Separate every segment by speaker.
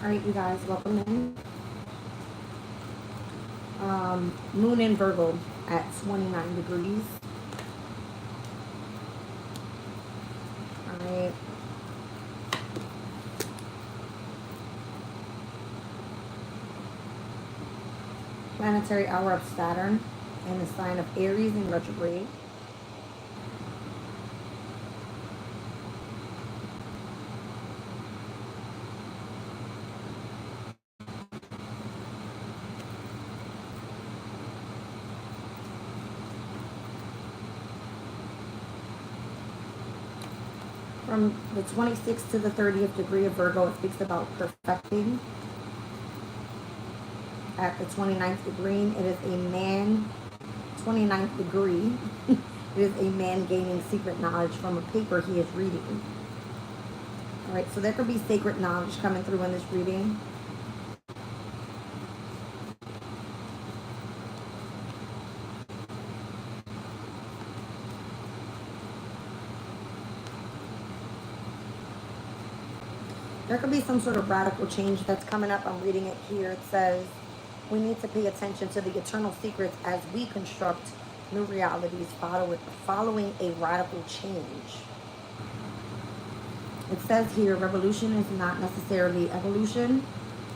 Speaker 1: All right, you guys, welcome in. Moon in Virgo at 29 degrees. All right. Planetary hour of Saturn in the sign of Aries in retrograde. From the 26th to the 30th degree of Virgo, it speaks about perfecting. At the 29th degree, it is a man, 29th degree, it is a man gaining secret knowledge from a paper he is reading. All right, so there could be sacred knowledge coming through in this reading. There could be some sort of radical change that's coming up. I'm reading it here. It says, we need to pay attention to the eternal secrets as we construct new realities following a radical change. It says here, revolution is not necessarily evolution.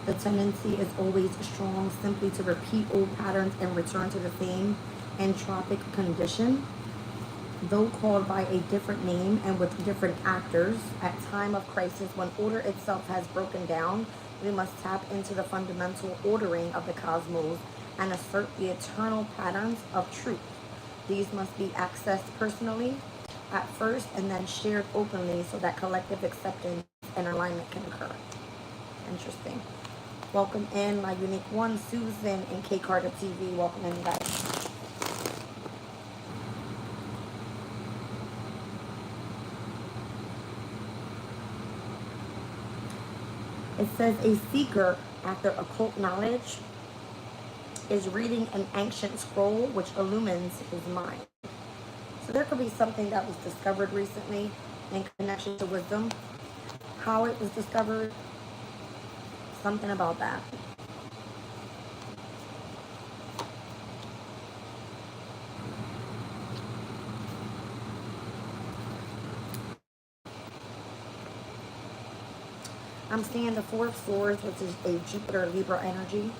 Speaker 1: The tendency is always strong, simply to repeat old patterns and return to the same entropic condition. Though called by a different name and with different actors, at time of crisis, when order itself has broken down, we must tap into the fundamental ordering of the cosmos and assert the eternal patterns of truth. These must be accessed personally at first and then shared openly so that collective acceptance and alignment can occur. Interesting. Welcome in, my unique one, Susan, and K Carter TV. Welcome in, guys. It says a seeker after occult knowledge is reading an ancient scroll which illumines his mind. So there could be something that was discovered recently in connection to wisdom. How it was discovered, something about that. I'm seeing the Four of Swords, which is a Jupiter Libra energy.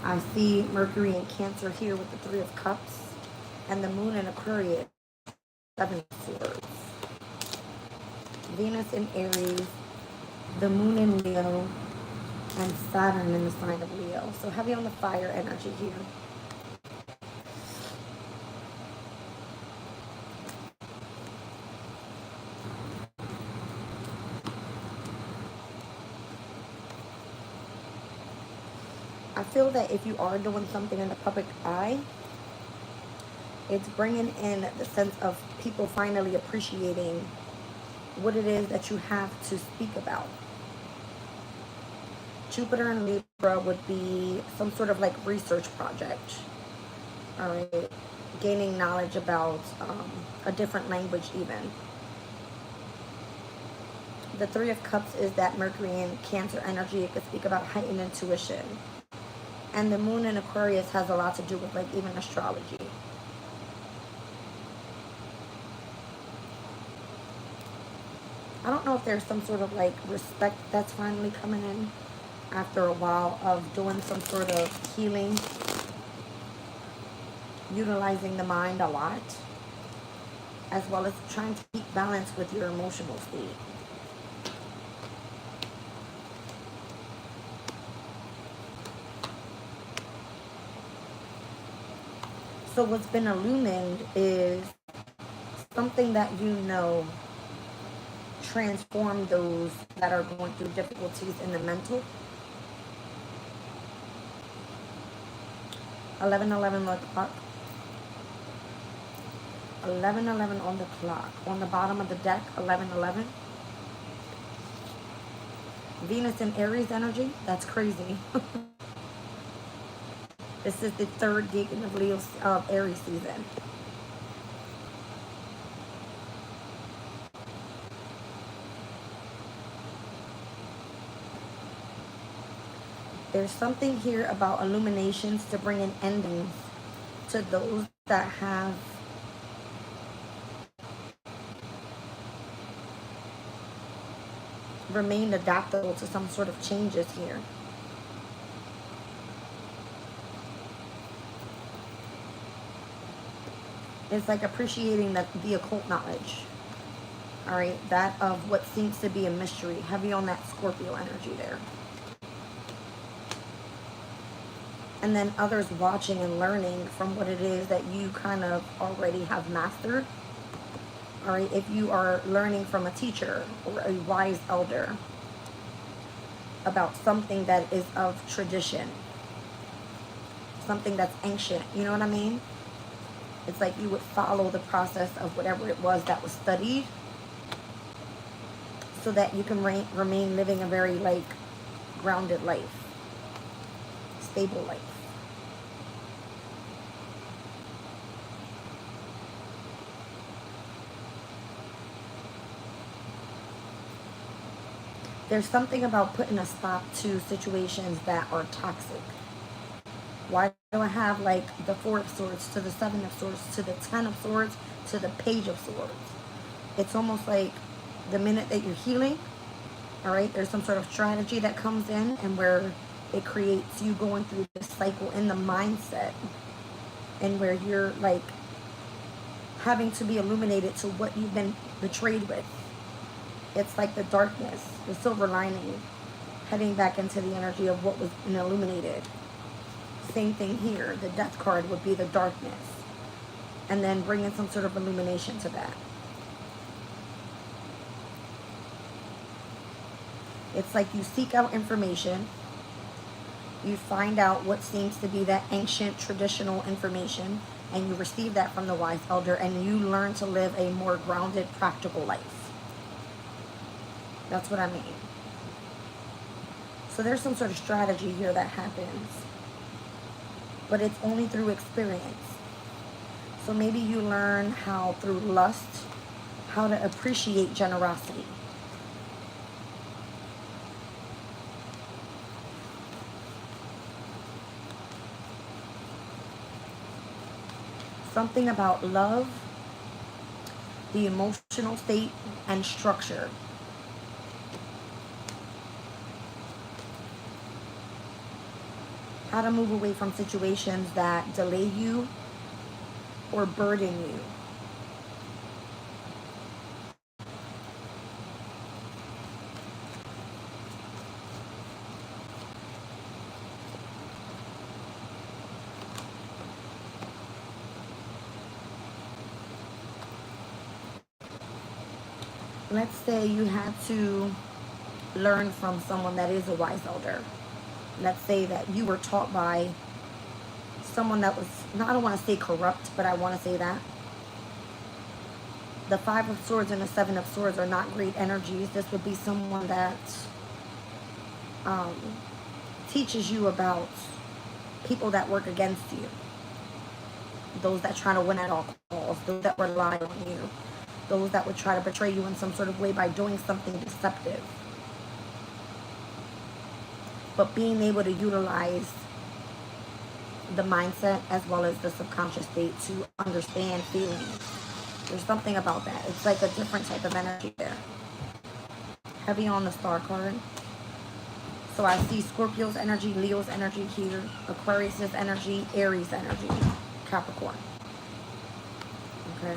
Speaker 1: I see Mercury in Cancer here with the Three of Cups. And the Moon in Aquarius, Seven of Swords. Venus in Aries, the Moon in Leo, and Saturn in the sign of Leo. So heavy on the fire energy here. I feel that if you are doing something in the public eye, it's bringing in the sense of people finally appreciating what it is that you have to speak about. Jupiter in Libra would be some sort of like research project. All right. Gaining knowledge about a different language even. The Three of Cups is that Mercury in Cancer energy. It could speak about heightened intuition. And the Moon in Aquarius has a lot to do with like even astrology. I don't know if there's some sort of like respect that's finally coming in after a while of doing some sort of healing, utilizing the mind a lot, as well as trying to keep balance with your emotional state. So what's been illumined is something that you know transform those that are going through difficulties in the mental. 11:11 on the clock. 11:11 on the clock. On the bottom of the deck, 11:11. Venus in Aries energy. That's crazy. This is the third decan of Leo of Aries season. There's something here about illuminations to bring an ending to those that have remained adaptable to some sort of changes here. It's like appreciating the occult knowledge. All right, that of what seems to be a mystery. Heavy on that Scorpio energy there. And then others watching and learning from what it is that you kind of already have mastered. All right, if you are learning from a teacher or a wise elder about something that is of tradition, something that's ancient, you know what I mean? It's like you would follow the process of whatever it was that was studied so that you can remain living a very, like, grounded life, stable life. There's something about putting a stop to situations that are toxic. Why do I have like the Four of Swords to the Seven of Swords to the Ten of Swords to the Page of Swords? It's almost like the minute that you're healing, all right, there's some sort of strategy that comes in and where it creates you going through this cycle in the mindset and where you're like having to be illuminated to what you've been betrayed with. It's like the darkness, the silver lining, heading back into the energy of what was illuminated. Same thing here. The Death card would be the darkness. And then bringing some sort of illumination to that. It's like you seek out information. You find out what seems to be that ancient traditional information. And you receive that from the wise elder. And you learn to live a more grounded, practical life. That's what I mean. So there's some sort of strategy here that happens. But it's only through experience. So maybe you learn how through lust, how to appreciate generosity. Something about love, the emotional state, and structure. How to move away from situations that delay you or burden you. Let's say you had to learn from someone that is a wise elder. Let's say that you were taught by someone that was, I don't want to say corrupt, but I want to say that. The Five of Swords and the Seven of Swords are not great energies. This would be someone that teaches you about people that work against you. Those that try to win at all costs. Those that rely on you. Those that would try to betray you in some sort of way by doing something deceptive. But being able to utilize the mindset as well as the subconscious state to understand feelings. There's something about that. It's like a different type of energy there. Heavy on the Star card. So I see Scorpio's energy, Leo's energy here, Aquarius's energy, Aries energy, Capricorn. Okay.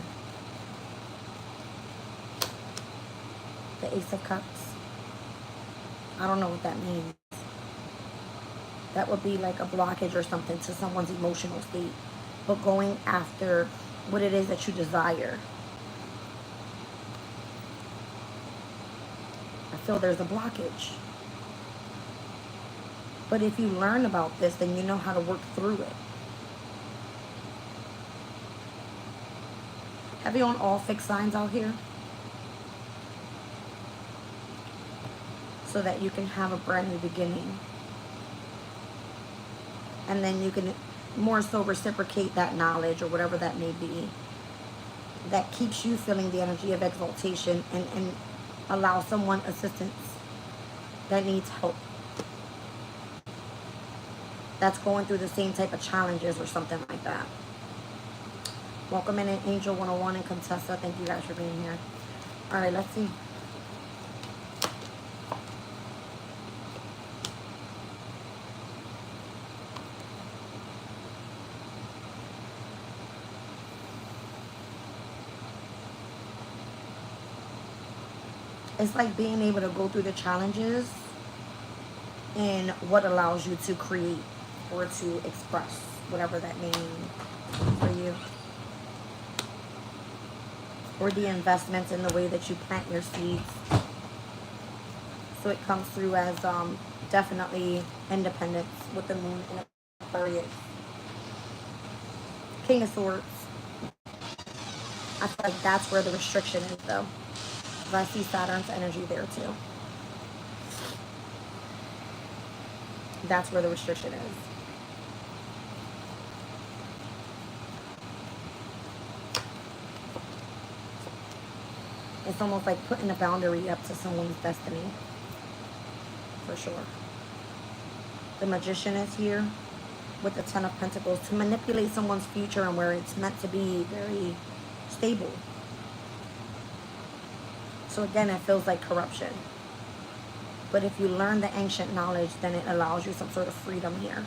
Speaker 1: The Ace of Cups. I don't know what that means. That would be like a blockage or something to someone's emotional state. But going after what it is that you desire. I feel there's a blockage. But if you learn about this, then you know how to work through it. Heavy on all fixed signs out here. So that you can have a brand new beginning. And then you can more so reciprocate that knowledge or whatever that may be. That keeps you feeling the energy of exaltation and allow someone assistance that needs help. that's going through the same type of challenges or something like that. Welcome in Angel 101 and Contessa. Thank you guys for being here. All right, let's see. It's like being able to go through the challenges and what allows you to create or to express, whatever that may mean for you. Or the investments in the way that you plant your seeds. So it comes through as definitely independence with the moon in Aquarius. King of Swords. I feel like that's where the restriction is though. I see Saturn's energy there too. That's where the restriction is. It's almost like putting a boundary up to someone's destiny. For sure. The Magician is here with the Ten of Pentacles to manipulate someone's future and where it's meant to be very stable. So again, it feels like corruption. But if you learn the ancient knowledge, then it allows you some sort of freedom here.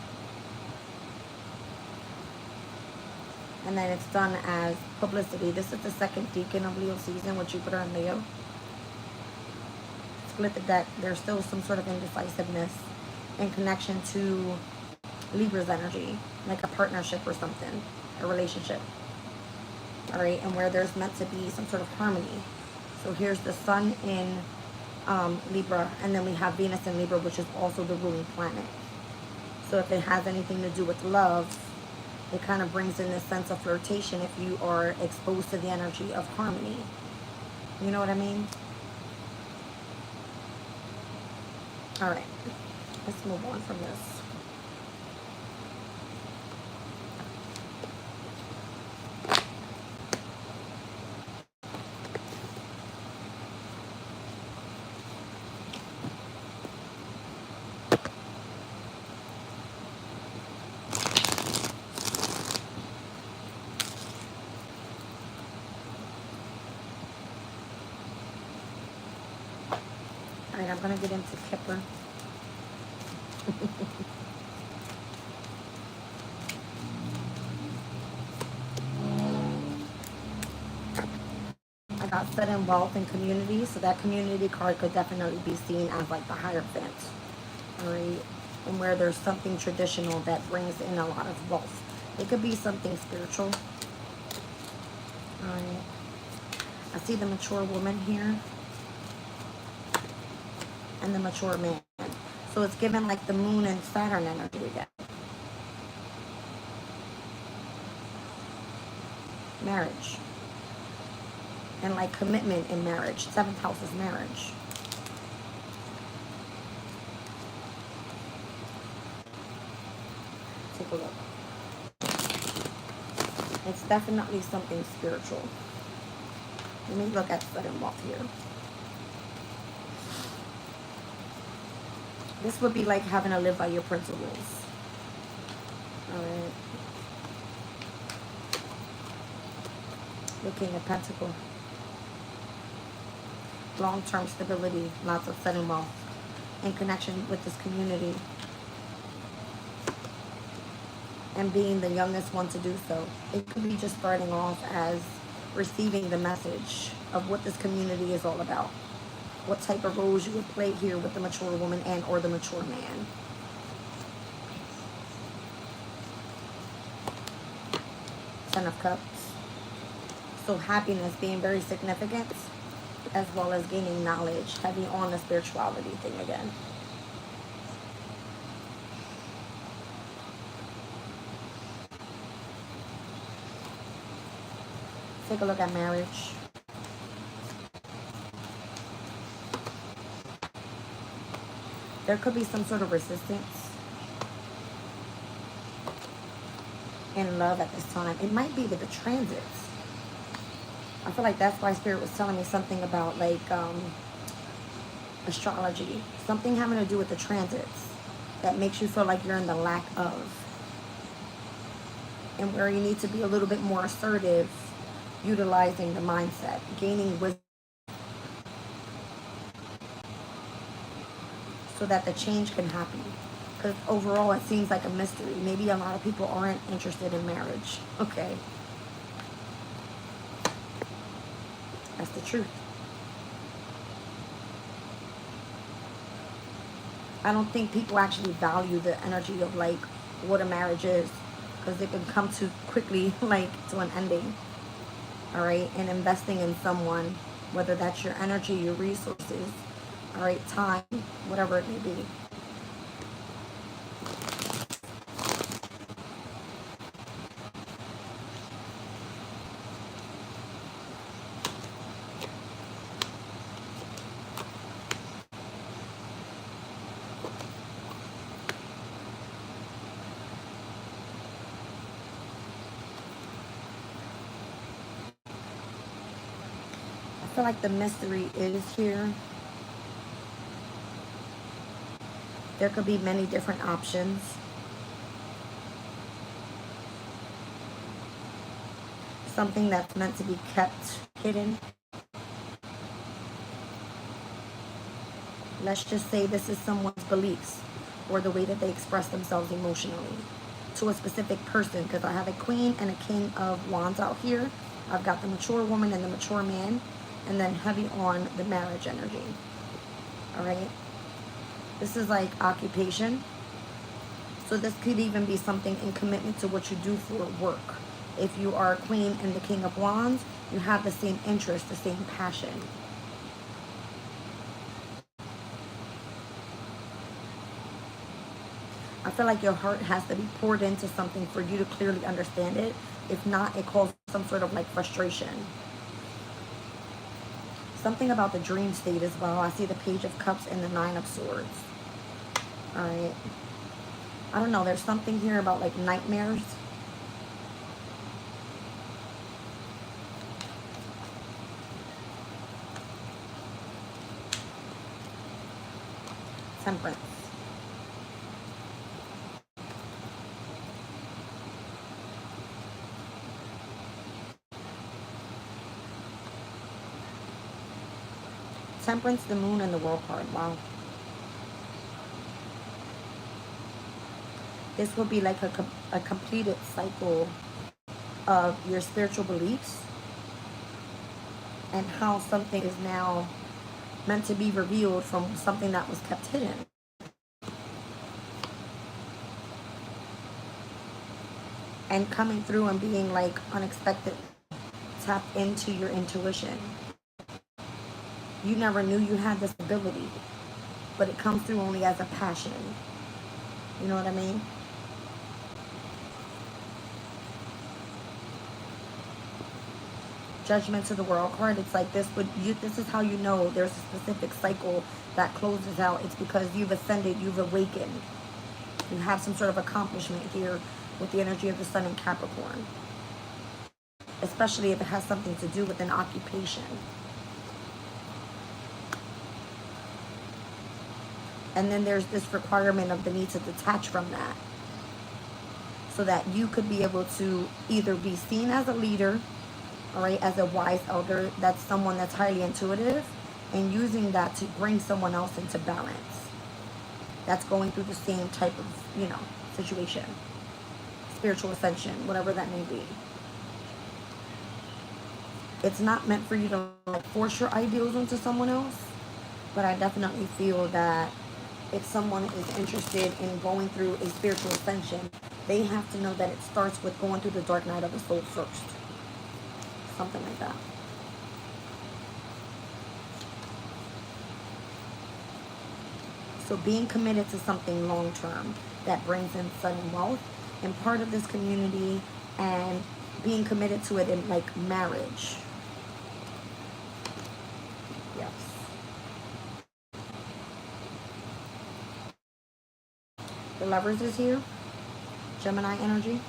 Speaker 1: And then it's done as publicity. This is the second decan of Leo season with Jupiter and Leo. Split the deck. There's still some sort of indecisiveness in connection to Libra's energy, like a partnership or something, a relationship. All right, and where there's meant to be some sort of harmony. So here's the Sun in Libra, and then we have Venus in Libra, which is also the ruling planet. So if it has anything to do with love, it kind of brings in this sense of flirtation if you are exposed to the energy of harmony. You know what I mean? All right, let's move on from this. Alright, I'm going to get into Kipper. I got set in wealth and community, so that community card could definitely be seen as like the Hierophant. Alright, and where there's something traditional that brings in a lot of wealth. It could be something spiritual. Alright, I see the mature woman here. And the mature man. So it's given like the moon and Saturn energy again. Marriage. And like commitment in marriage. 7th house is marriage. Take a look. It's definitely something spiritual. Let me look at sudden wealth here. This would be like having to live by your principles. Alright. The King of Pentacles. Long-term stability. Lots of sudden wealth. In connection with this community. And being the youngest one to do so. It could be just starting off as receiving the message of what this community is all about. What type of roles you would play here with the mature woman and or the mature man. Ten of Cups. So happiness being very significant, as well as gaining knowledge, heavy on the spirituality thing again. Take a look at marriage. There could be some sort of resistance in love at this time. It might be with the transits. I feel like that's why Spirit was telling me something about like astrology. Something having to do with the transits. that makes you feel like you're in the lack of, and where you need to be a little bit more assertive, utilizing the mindset, gaining wisdom, so that the change can happen. Because overall, it seems like a mystery. Maybe a lot of people aren't interested in marriage. Okay. That's the truth. I don't think people actually value the energy of like what a marriage is, because it can come too quickly, like to an ending. All right. And investing in someone, whether that's your energy, your resources, all right, time, whatever it may be. I feel like the mystery is here. There could be many different options. Something that's meant to be kept hidden. Let's just say this is someone's beliefs or the way that they express themselves emotionally to a specific person, because I have a queen and a king of wands out here. I've got the mature woman and the mature man, and then heavy on the marriage energy. All right. This is like occupation. So this could even be something in commitment to what you do for work. If you are a queen and the king of wands, you have the same interest, the same passion. I feel like your heart has to be poured into something for you to clearly understand it. If not, it causes some sort of like frustration. Something about the dream state as well. I see the Page of Cups and the Nine of Swords. All right. I don't know. There's something here about like nightmares. Temperance. Temperance, the Moon, and the World card. Wow. This will be like a completed cycle of your spiritual beliefs and how something is now meant to be revealed from something that was kept hidden. And coming through and being like unexpected. Tap into your intuition. You never knew you had this ability, but it comes through only as a passion. You know what I mean? Judgment to the World card. It's like this, but this is how you know there's a specific cycle that closes out. It's because you've ascended, you've awakened. You have some sort of accomplishment here with the energy of the Sun in Capricorn. Especially if it has something to do with an occupation. And then there's this requirement of the need to detach from that, so that you could be able to either be seen as a leader, all right, as a wise elder, that's someone that's highly intuitive, and using that to bring someone else into balance that's going through the same type of, situation, spiritual ascension, whatever that may be. It's not meant for you to like force your ideals onto someone else, but I definitely feel that if someone is interested in going through a spiritual ascension, they have to know that it starts with going through the dark night of the soul first. Something like that. So being committed to something long term that brings in sudden wealth, and part of this community, and being committed to it in like marriage. Yes. The Lovers is here. Gemini energy.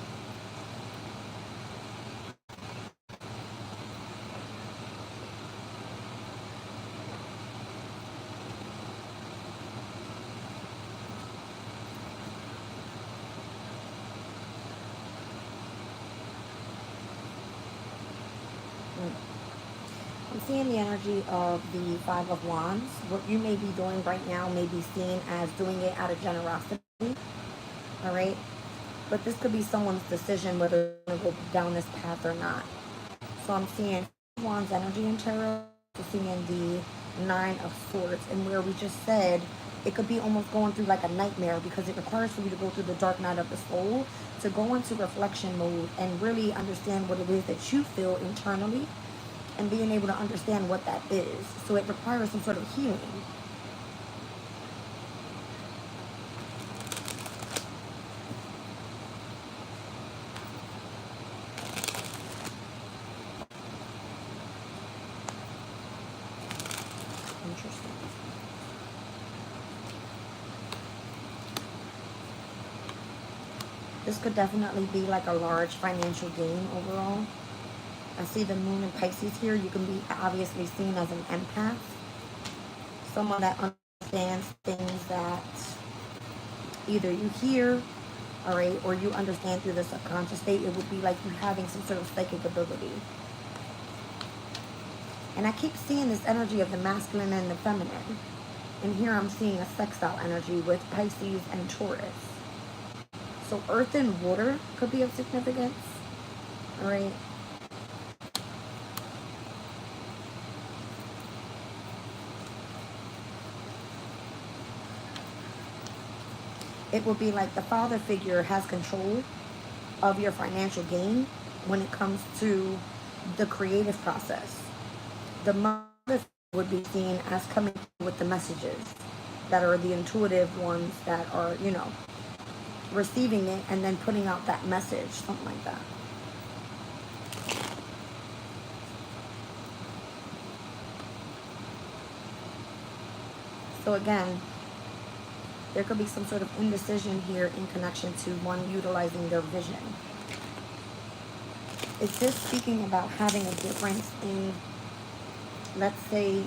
Speaker 1: seeing the energy of the Five of Wands. What you may be doing right now may be seen as doing it out of generosity. All right. But this could be someone's decision whether they're going to go down this path or not. So I'm seeing Wands energy in tarot. Seeing the Nine of Swords, and where we just said it could be almost going through like a nightmare, because it requires for you to go through the dark night of the soul, to go into reflection mode and really understand what it is that you feel internally, and being able to understand what that is. So it requires some sort of healing. Interesting. This could definitely be like a large financial gain overall. I see the moon in Pisces here. You can be obviously seen as an empath. Someone that understands things that either you hear, all right, or you understand through the subconscious state. It would be like you having some sort of psychic ability. And I keep seeing this energy of the masculine and the feminine. And here I'm seeing a sextile energy with Pisces and Taurus. So earth and water could be of significance. All right. It will be like the father figure has control of your financial gain when it comes to the creative process. The mother would be seen as coming with the messages that are the intuitive ones that are, you know, receiving it and then putting out that message, something like that. So again, there could be some sort of indecision here in connection to one utilizing their vision. It's just speaking about having a difference in, let's say,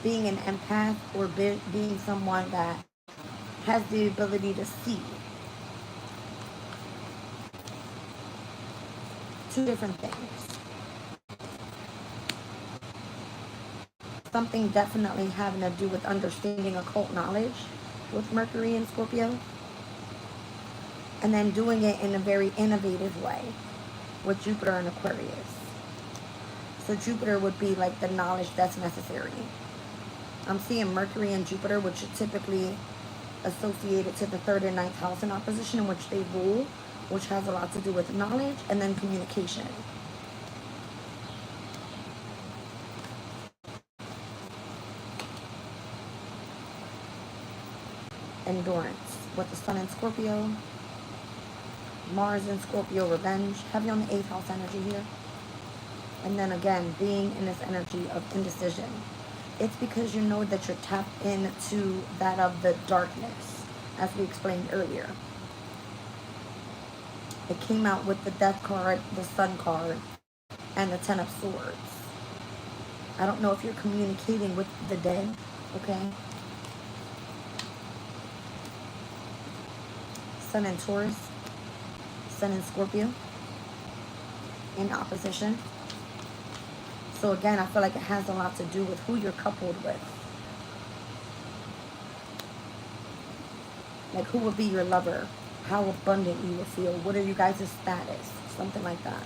Speaker 1: being an empath or being someone that has the ability to see. Two different things. Something definitely having to do with understanding occult knowledge with Mercury and Scorpio. And then doing it in a very innovative way with Jupiter and Aquarius. So Jupiter would be like the knowledge that's necessary. I'm seeing Mercury and Jupiter, which are typically associated to the 3rd and 9th house in opposition, in which they rule, which has a lot to do with knowledge and then communication. Endurance with the Sun in Scorpio, Mars in Scorpio, revenge, heavy on the 8th house energy here. And then again, being in this energy of indecision. It's because you know that you're tapped into that of the darkness, as we explained earlier. It came out with the Death card, the Sun card, and the Ten of Swords. I don't know if you're communicating with the dead, okay? Sun in Taurus, Sun in Scorpio, in opposition. So again, I feel like it has a lot to do with who you're coupled with. Like, who will be your lover? How abundant you will feel? What are you guys' status? Something like that.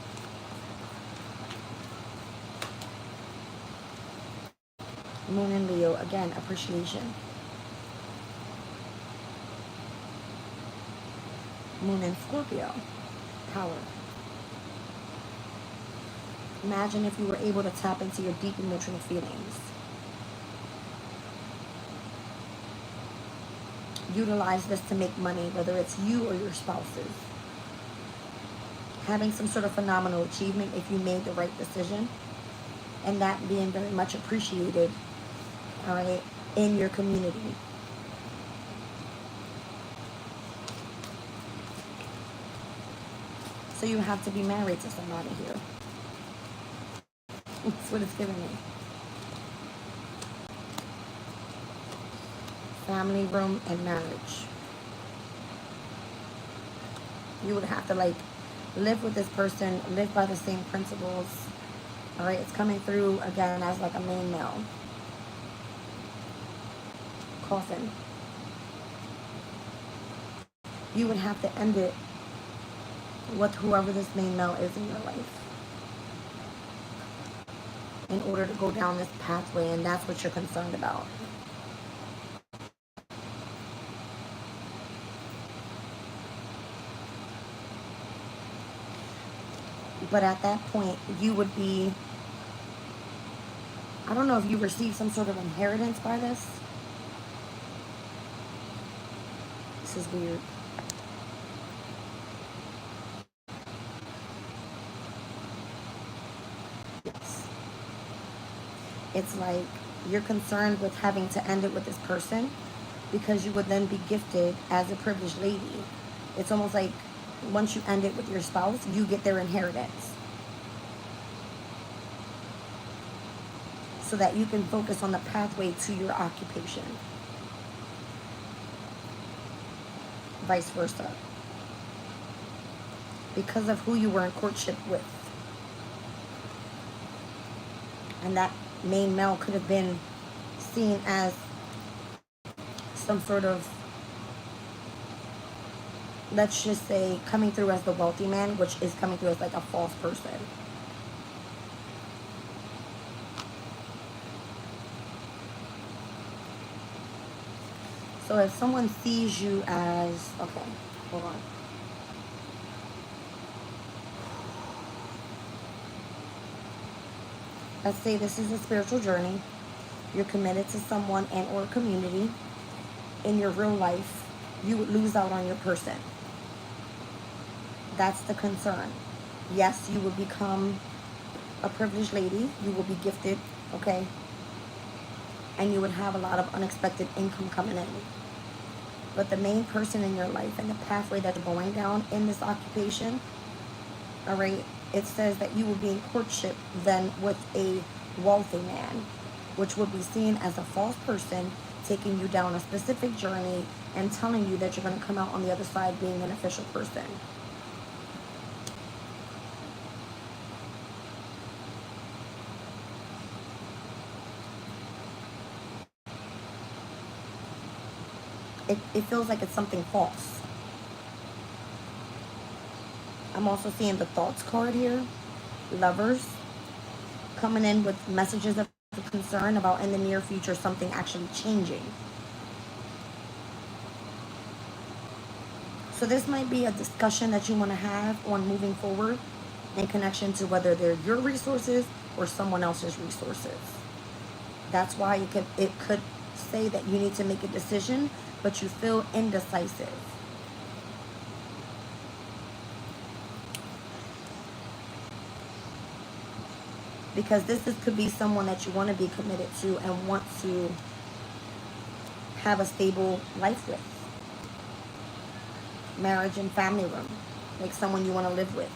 Speaker 1: Moon in Leo, again, appreciation. Moon in Scorpio, power. Imagine if you were able to tap into your deep emotional feelings. Utilize this to make money, whether it's you or your spouses. Having some sort of phenomenal achievement if you made the right decision. And that being very much appreciated, all right, in your community. So you have to be married to somebody here. That's what it's giving me. Family, room, and marriage. You would have to like live with this person, live by the same principles, All right, it's coming through again as like a main male. Coffin. You would have to end it with whoever this main male is in your life in order to go down this pathway, and that's what you're concerned about. But at that point, you would be, I don't know if you received some sort of inheritance by this. This is weird. Yes. It's like you're concerned with having to end it with this person because you would then be gifted as a privileged lady. It's almost like once you end it with your spouse, you get their inheritance. So that you can focus on the pathway to your occupation. Vice versa. Because of who you were in courtship with. And that main male could have been seen as some sort of, let's just say, coming through as the wealthy man, which is coming through as like a false person. So if someone sees you as, okay, hold on. Let's say this is a spiritual journey. You're committed to someone and or community. In your real life, you would lose out on your person. That's the concern. Yes, you will become a privileged lady. You will be gifted, okay? And you would have a lot of unexpected income coming in. But the main person in your life and the pathway that you're going down in this occupation, all right, it says that you will be in courtship then with a wealthy man, which would be seen as a false person taking you down a specific journey and telling you that you're going to come out on the other side being an official person. It feels like it's something false. I'm also seeing the thoughts card here. Lovers. Coming in with messages of concern about in the near future something actually changing. So this might be a discussion that you want to have on moving forward in connection to whether they're your resources or someone else's resources. That's why it could say that you need to make a decision, but you feel indecisive. Because could be someone that you want to be committed to and want to have a stable life with. Marriage and family room. Like someone you want to live with.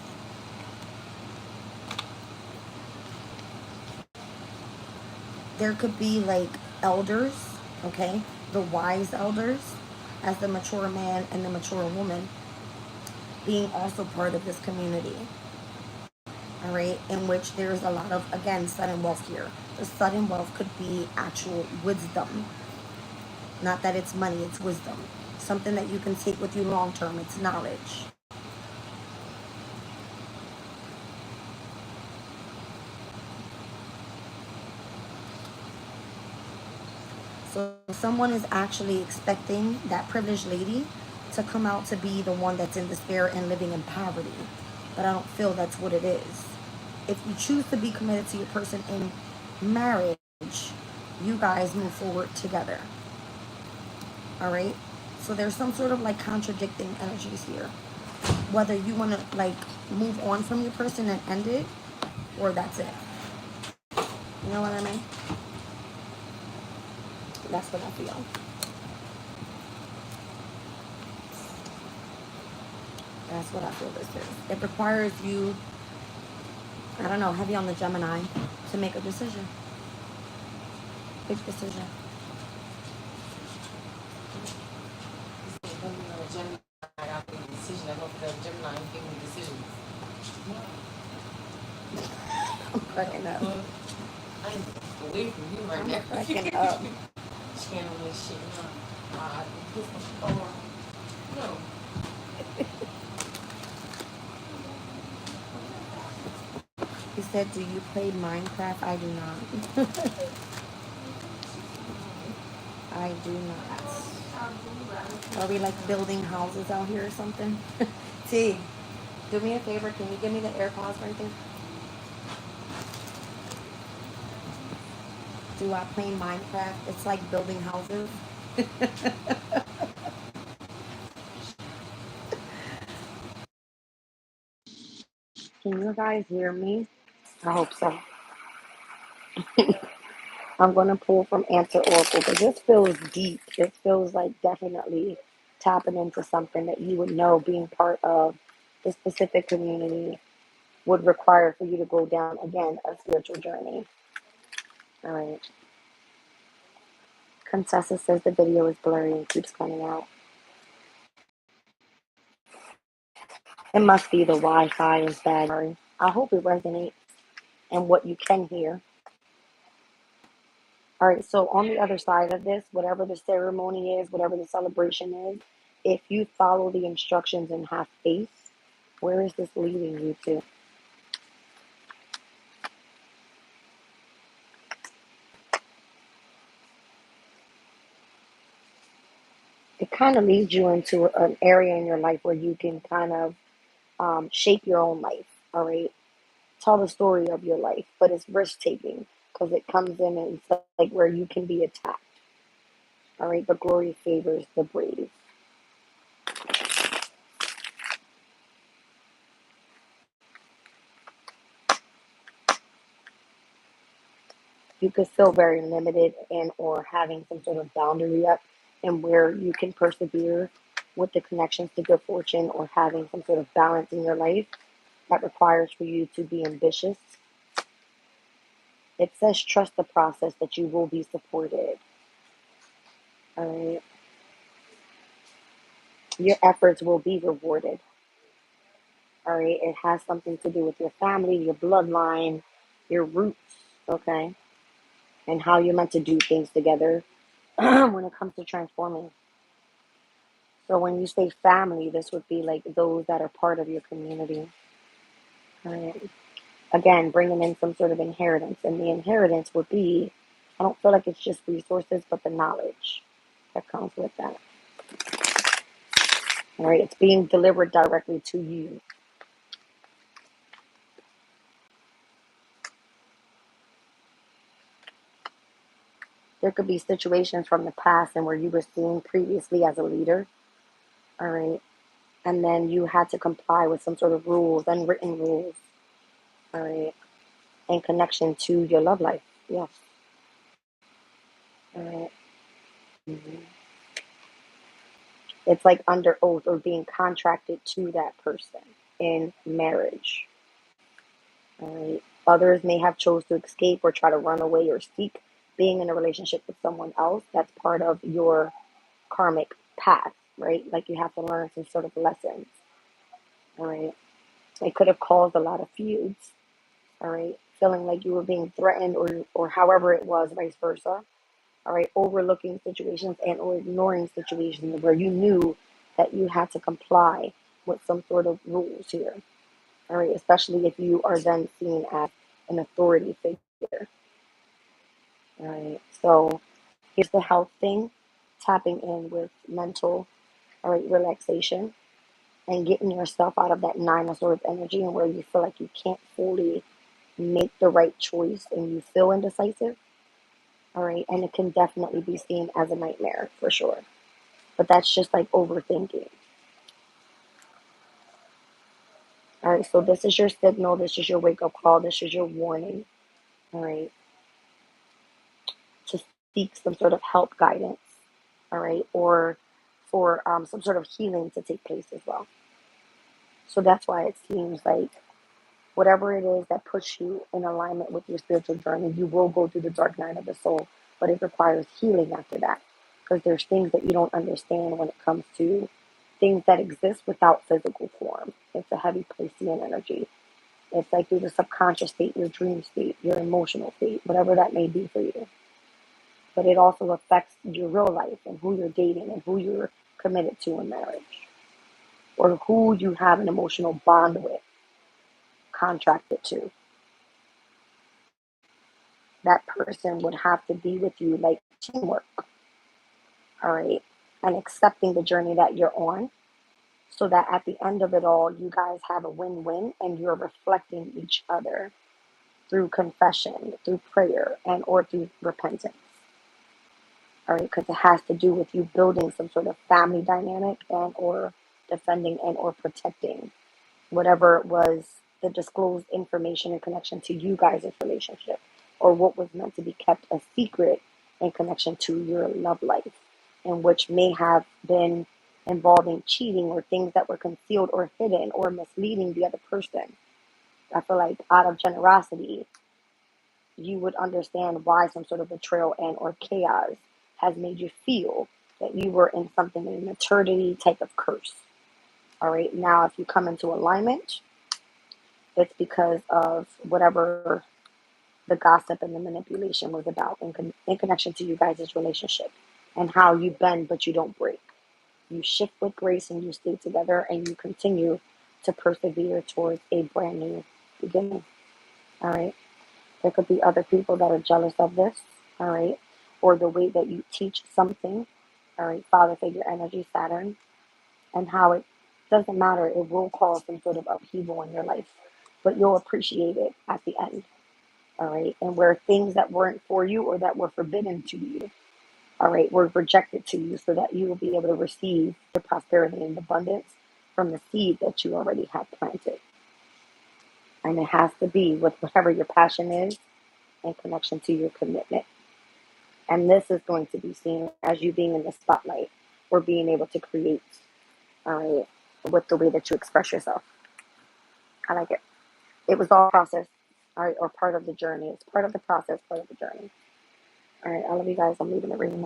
Speaker 1: There could be like elders, okay? The wise elders as the mature man and the mature woman being also part of this community. All right, in which there's a lot of, again, sudden wealth here. The sudden wealth could be actual wisdom. Not that it's money, it's wisdom. Something that you can take with you long term. It's knowledge. So someone is actually expecting that privileged lady to come out to be the one that's in despair and living in poverty. But I don't feel that's what it is. If you choose to be committed to your person in marriage, you guys move forward together. All right? So there's some sort of like contradicting energies here. Whether you want to like move on from your person and end it, or that's it. You know what I mean? That's what I feel. That's what I feel this is. It requires you, I don't know, heavy on the Gemini to make a decision. Big decision.
Speaker 2: Gemini, I got to make a decision. I hope the Gemini give me decisions.
Speaker 1: cracking up.
Speaker 2: I'm away from you right
Speaker 1: I'm
Speaker 2: now.
Speaker 1: cracking up.
Speaker 2: Channeling shit. Oh, no.
Speaker 1: He said, "Do you play Minecraft?" I do not. I do not. Are we like building houses out here or something? T, do me a favor. Can you give me the AirPods right there? Do I play Minecraft? It's like building houses. Can you guys hear me? I hope so. I'm going to pull from Answer Oracle because this feels deep. It feels like definitely tapping into something that you would know being part of the specific community would require for you to go down, again, a spiritual journey. All right. Contessa says the video is blurry and keeps coming out. It must be the Wi-Fi is bad. Sorry. I hope it resonates and what you can hear. All right, so on the other side of this, whatever the ceremony is, whatever the celebration is, if you follow the instructions and have faith, where is this leading you to? It kind of leads you into an area in your life where you can kind of shape your own life, all right? Tell the story of your life, but it's risk taking because it comes in and it's like where you can be attacked, all right? The glory favors the brave. You could feel very limited and or having some sort of boundary up and where you can persevere with the connections to good fortune or having some sort of balance in your life that requires for you to be ambitious. It says trust the process that you will be supported. All right. Your efforts will be rewarded. All right. It has something to do with your family, your bloodline, your roots, okay, and how you're meant to do things together when it comes to transforming. So when you say family, this would be like those that are part of your community. Right? Again, bringing in some sort of inheritance. And the inheritance would be, I don't feel like it's just resources, but the knowledge that comes with that. All right? It's being delivered directly to you. There could be situations from the past and where you were seen previously as a leader. All right? And then you had to comply with some sort of rules, unwritten rules. All right? In connection to your love life. Yes. All right. Mhm. It's like under oath or being contracted to that person in marriage. All right. Others may have chose to escape or try to run away or seek being in a relationship with someone else. That's part of your karmic path, right? Like you have to learn some sort of lessons. All right. It could have caused a lot of feuds. All right. Feeling like you were being threatened or however it was, vice versa. All right, overlooking situations and or ignoring situations where you knew that you had to comply with some sort of rules here. All right, especially if you are then seen as an authority figure. All right, so here's the health thing, tapping in with mental, all right, relaxation and getting yourself out of that nine of swords energy and where you feel like you can't fully make the right choice and you feel indecisive. All right, and it can definitely be seen as a nightmare for sure. But that's just like overthinking. All right, so this is your signal, this is your wake up call, this is your warning. All right, to seek some sort of help guidance. All right, or for some sort of healing to take place as well. So that's why it seems like whatever it is that puts you in alignment with your spiritual journey, you will go through the dark night of the soul, but it requires healing after that because there's things that you don't understand when it comes to things that exist without physical form. It's a heavy Piscean energy. It's like through the subconscious state, your dream state, your emotional state, whatever that may be for you. But it also affects your real life and who you're dating and who you're committed to in marriage, or who you have an emotional bond with, contracted to. That person would have to be with you like teamwork, all right? And accepting the journey that you're on, so that at the end of it all, you guys have a win-win and you're reflecting each other through confession, through prayer, and or through repentance. All right, because it has to do with you building some sort of family dynamic and or defending and or protecting whatever was the disclosed information in connection to you guys' relationship, or what was meant to be kept a secret in connection to your love life, and which may have been involving cheating or things that were concealed or hidden or misleading the other person. I feel like out of generosity, you would understand why some sort of betrayal and or chaos has made you feel that you were in something, in a maternity type of curse. All right, now if you come into alignment, it's because of whatever the gossip and the manipulation was about in connection to you guys' relationship, and how you bend but you don't break. You shift with grace and you stay together and you continue to persevere towards a brand new beginning. All right. There could be other people that are jealous of this. All right. Or the way that you teach something. All right. Father figure energy, Saturn, and how it doesn't matter. It will cause some sort of upheaval in your life, but you'll appreciate it at the end. All right. And where things that weren't for you or that were forbidden to you, all right, were rejected to you, so that you will be able to receive the prosperity and abundance from the seed that you already have planted. And it has to be with whatever your passion is in connection to your commitment. And this is going to be seen as you being in the spotlight or being able to create, all right, with the way that you express yourself. I like it. It was all process, all right, or part of the journey. It's part of the process, part of the journey. All right, I love you guys. I'm leaving it reading now.